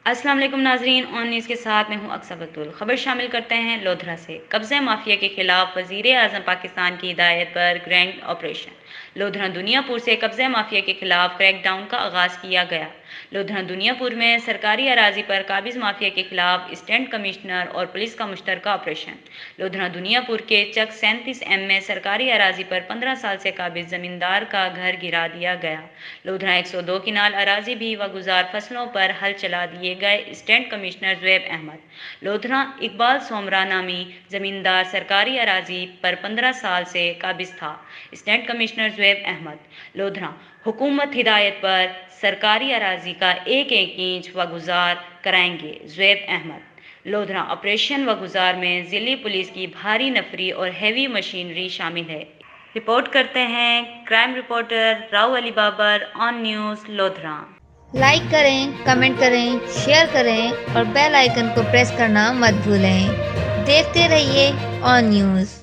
अस्सलाम वालेकुम नाजरीन, ऑन न्यूज़ के साथ मैं हूं अक्सर बतूल। खबर शामिल करते हैं लोधरा से। कब्ज़ा माफिया के खिलाफ वज़ीर आज़म पाकिस्तान की हिदायत पर ग्रैंड ऑपरेशन। लोधरा दुनियापुर से कब्ज़ा माफिया के खिलाफ क्रैकडाउन का आगाज़ किया गया। लोधरा दुनियापुर में सरकारी अराजी पर काबिज़ माफिया के खिलाफ स्टेंट कमिश्नर और पुलिस का मुश्तरका ऑपरेशन। लोधरा दुनियापुर के चक 37M में सरकारी अराजी पर 15 साल से काबिज़ ज़मींदार का घर गिरा दिया गया। लोधरा 102 किनाल अराजी भी व गुजार फसलों पर हल चला दिए गए। Assistant commissioner Zohaib Ahmed. लोधरा इकबाल सोमरा नामी जमींदार सरकारी अराजी पर 15 साल से काबिज था। Assistant commissioner Zohaib Ahmed. लोधरा हुकूमत हिदायत पर सरकारी अराजी का एक एक इंच व गुजार कराएंगे। ज़ुएब अहमद। लोधरा ऑपरेशन व गुजार में ज़िली पुलिस की भारी नफरी और हैवी मशीनरी शामिल है। रिपोर्ट करते हैं crime reporter Rao Ali Babar, on news Lodhran. Like करें, कमेंट करें, शेयर करें और बेल आइकन को प्रेस करना मत भूलें। देखते रहिए ऑन न्यूज़।